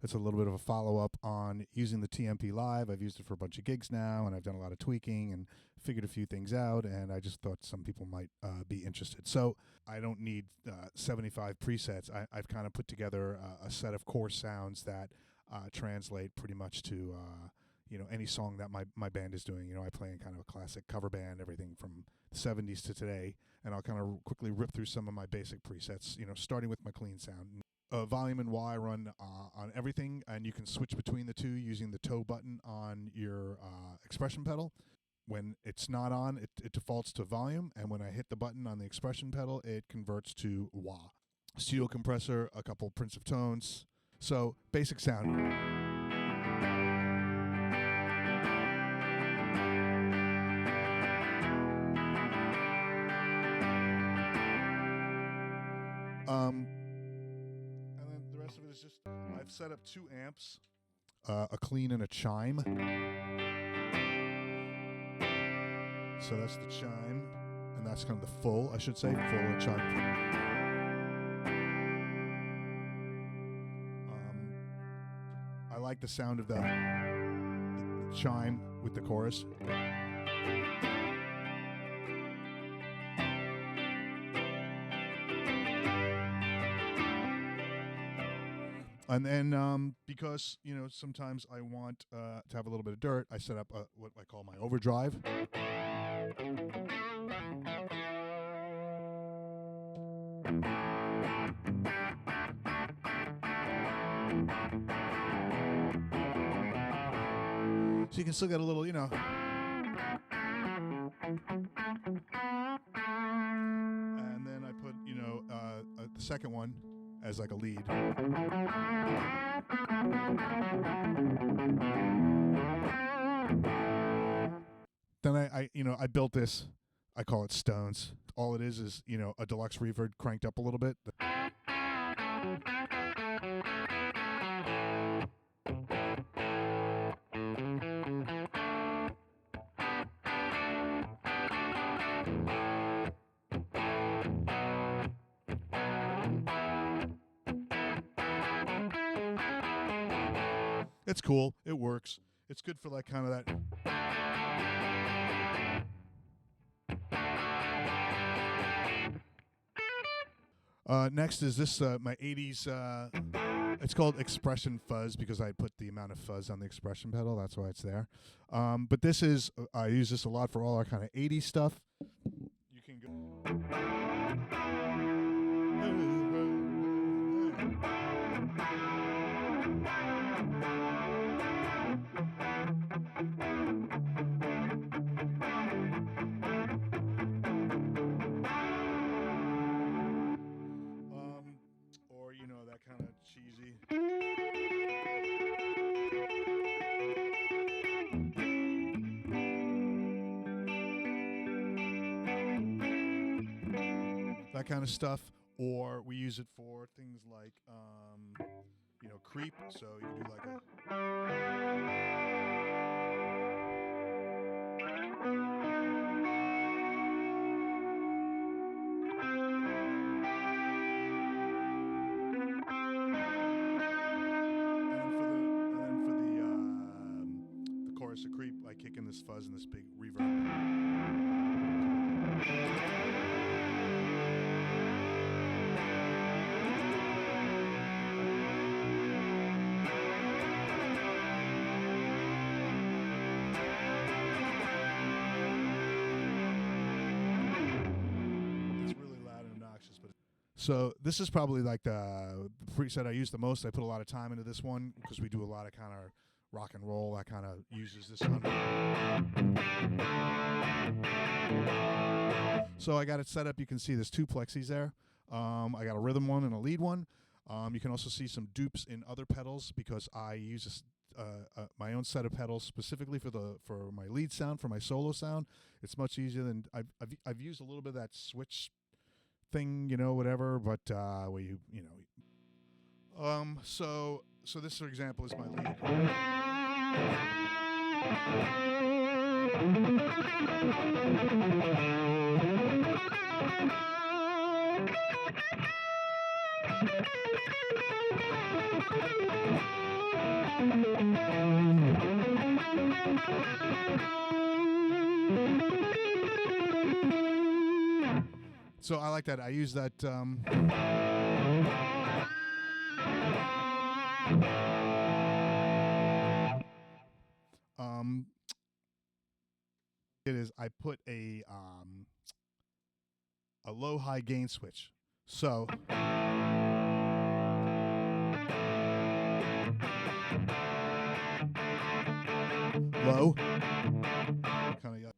It's a little bit of a follow-up on using the TMP Live. I've used it for a bunch of gigs now, and I've done a lot of tweaking and figured a few things out, and I just thought some people might be interested. So I don't need 75 presets. I've kind of put together a set of core sounds that translate pretty much to any song that my band is doing. I play in kind of a classic cover band, everything from the 70s to today, and I'll kind of quickly rip through some of my basic presets, starting with my clean sound. Volume and wah I run on everything, and you can switch between the two using the toe button on your expression pedal. When it's not on, it defaults to volume, and when I hit the button on the expression pedal, it converts to wah. Studio compressor, a couple Prince of Tones. So, basic sound. And then the rest of it is just, I've set up 2 amps, a clean and a chime. So that's the chime, and that's kind of the full, I should say, full and chime. I like the sound of the chime with the chorus. And then because, sometimes I want to have a little bit of dirt, I set up what I call my overdrive. So you can still get a little, And then I put, the second one as like a lead. Then I built this. I call it Stones. All it is, a deluxe reverb cranked up a little bit. It's cool. It works. It's good for like kind of that. Next is this my 80s. It's called Expression Fuzz because I put the amount of fuzz on the expression pedal. That's why it's there. But this is, I use this a lot for all our kind of 80s stuff. You can go. Or, that kind of cheesy. That kind of stuff. Or we use it for things like, creep. So you can do like a. Chorus of creep, I kick in this fuzz and this big reverb. It's really loud and obnoxious, but so this is probably like the preset I use the most. I put a lot of time into this one because we do a lot of kind of rock and roll that kind of uses this one. So I got it set up. You can see there's 2 plexis there. I got a rhythm one and a lead one. You can also see some dupes in other pedals because I use my own set of pedals specifically for my lead sound, for my solo sound. It's much easier than I've used a little bit of that switch thing, whatever. But So this, for example, is my lead. So I like that. I use that. It is. I put a low high gain switch. So low, kind of.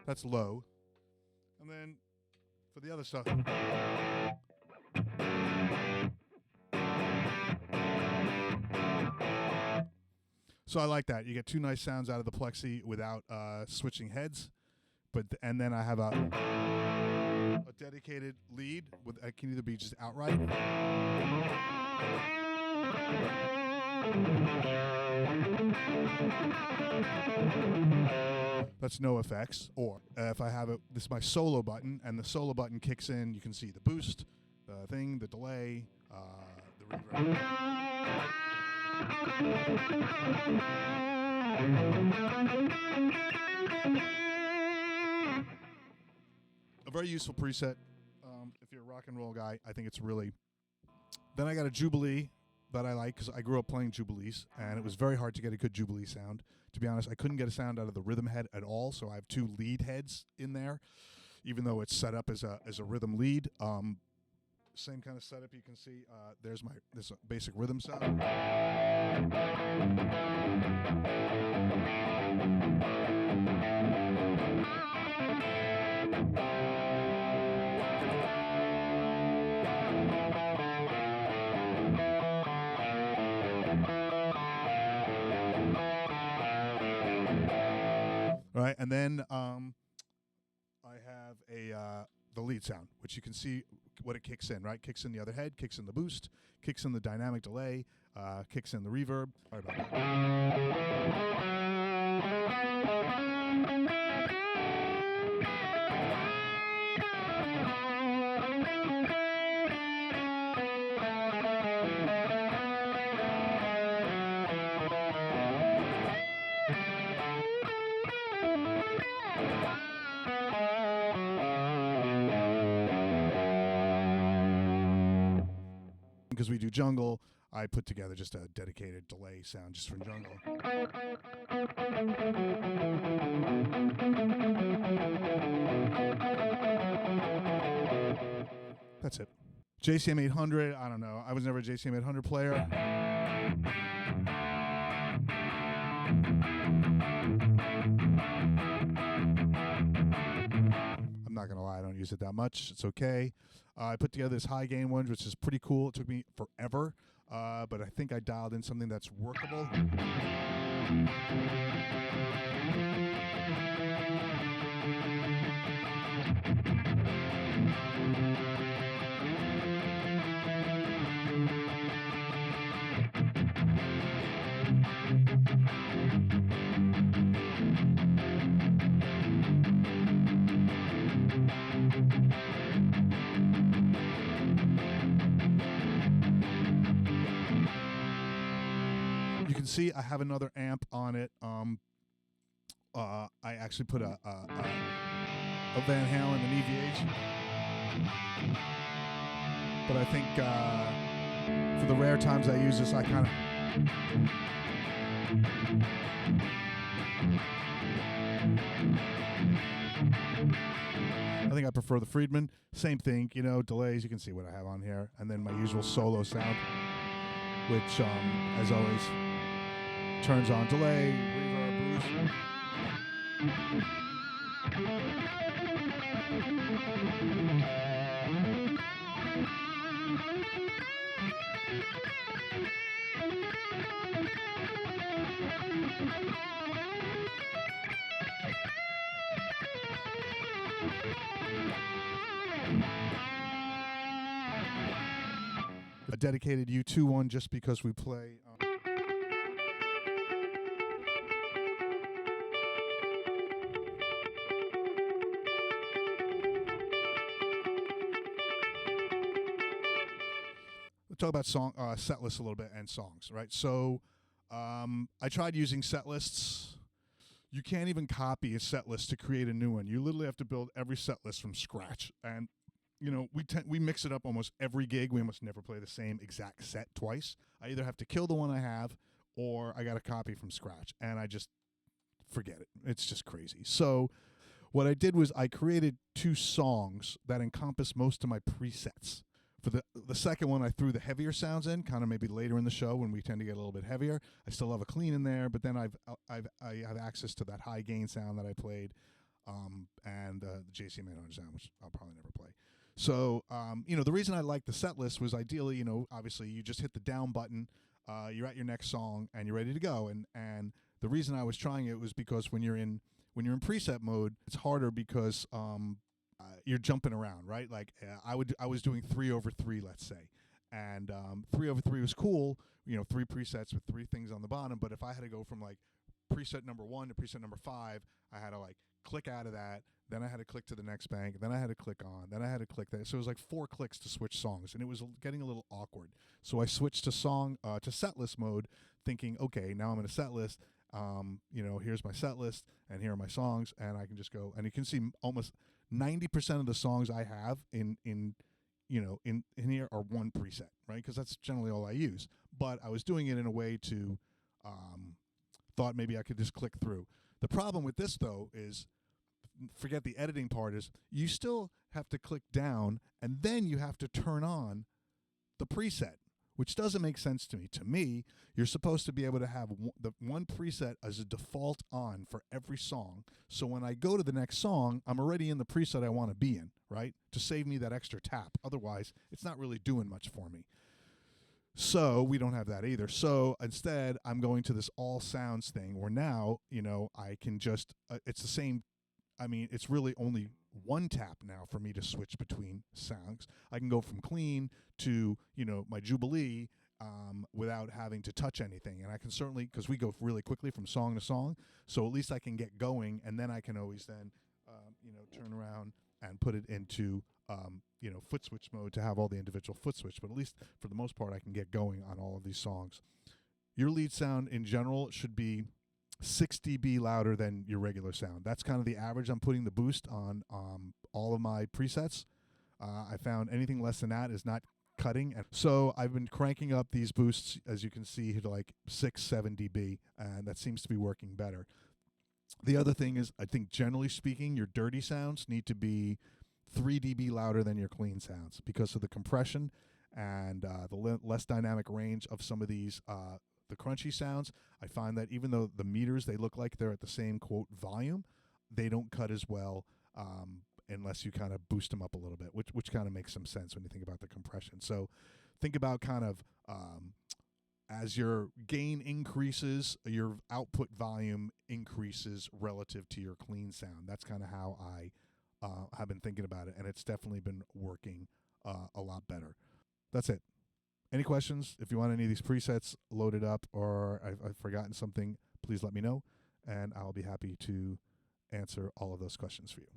That's low. And then for the other stuff. So I like that. You get two nice sounds out of the plexi without switching heads. And then I have a dedicated lead with it can either be just outright. That's no effects. Or if I have it, this is my solo button, and the solo button kicks in. You can see the boost, the thing, the delay, the reverb. A very useful preset. If you're a rock and roll guy, I think it's really. Then I got a Jubilee that I like because I grew up playing Jubilees, and it was very hard to get a good Jubilee sound. To be honest, I couldn't get a sound out of the rhythm head at all, so I have two lead heads in there, even though it's set up as a rhythm lead. Same kind of setup you can see. There's this basic rhythm sound. Right, and then I have the lead sound, which you can see what it kicks in. Right, kicks in the other head, kicks in the boost, kicks in the dynamic delay, kicks in the reverb. Sorry about that. Because we do jungle, I put together just a dedicated delay sound just for jungle. That's it. JCM 800, I don't know. I was never a JCM 800 player. I'm not going to lie, I don't use it that much. It's okay. I put together this high gain one, which is pretty cool. It took me forever, but I think I dialed in something that's workable. You can see I have another amp on it. I actually put a Van Halen, an EVH. But I think for the rare times I use this, I kind of... I think I prefer the Friedman. Same thing, you know, delays. You can see what I have on here. And then my usual solo sound, which, as always, turns on delay, reverb, boost. A dedicated U2 one just because we play. talk about set lists a little bit and songs, right? So I tried using set lists. You can't even copy a set list to create a new one. You literally have to build every set list from scratch. And we mix it up almost every gig. We almost never play the same exact set twice. I either have to kill the one I have, or I got to copy from scratch, and I just forget it. It's just crazy. So what I did was I created 2 songs that encompass most of my presets. For the second one, I threw the heavier sounds in, kind of maybe later in the show when we tend to get a little bit heavier. I still have a clean in there, but then I have access to that high gain sound that I played, and the JC Manor sound, which I'll probably never play. So the reason I liked the set list was ideally, obviously you just hit the down button, you're at your next song, and you're ready to go. And the reason I was trying it was because when you're in preset mode, it's harder because you're jumping around, right? Like I was doing 3/3, let's say, and 3/3 was cool. 3 presets with 3 things on the bottom. But if I had to go from like preset number 1 to preset number 5, I had to like click out of that. Then I had to click to the next bank. Then I had to click on. Then I had to click that. So it was like 4 clicks to switch songs, and it was getting a little awkward. So I switched to set list mode, thinking, okay, now I'm in a set list. Here's my set list, and here are my songs, and I can just go. And you can see almost 90% of the songs I have in here are 1 preset, right? Because that's generally all I use. But I was doing it in a way to thought maybe I could just click through. The problem with this though is, forget the editing part, is you still have to click down and then you have to turn on the preset, which doesn't make sense to me. To me, you're supposed to be able to have the 1 preset as a default on for every song. So when I go to the next song, I'm already in the preset I want to be in, right? To save me that extra tap. Otherwise, it's not really doing much for me. So we don't have that either. So instead, I'm going to this all sounds thing where now, I can just, it's the same. I mean, it's really only 1 tap now for me to switch between sounds. I can go from clean to, my Jubilee without having to touch anything. And I can certainly, because we go really quickly from song to song, so at least I can get going, and then I can always then, turn around and put it into, foot switch mode to have all the individual foot switch. But at least for the most part, I can get going on all of these songs. Your lead sound in general should be 6 dB louder than your regular sound. That's kind of the average. I'm putting the boost on all of my presets. I found anything less than that is not cutting. And so I've been cranking up these boosts, as you can see, to like 6-7 dB, and that seems to be working better. The other thing is, I think generally speaking, your dirty sounds need to be 3 dB louder than your clean sounds because of the compression and the less dynamic range of some of these the crunchy sounds. I find that even though the meters, they look like they're at the same, quote, volume, they don't cut as well unless you kind of boost them up a little bit, which kind of makes some sense when you think about the compression. So think about kind of as your gain increases, your output volume increases relative to your clean sound. That's kind of how I have been thinking about it, and it's definitely been working a lot better. That's it. Any questions? If you want any of these presets loaded up or I've forgotten something, please let me know, and I'll be happy to answer all of those questions for you.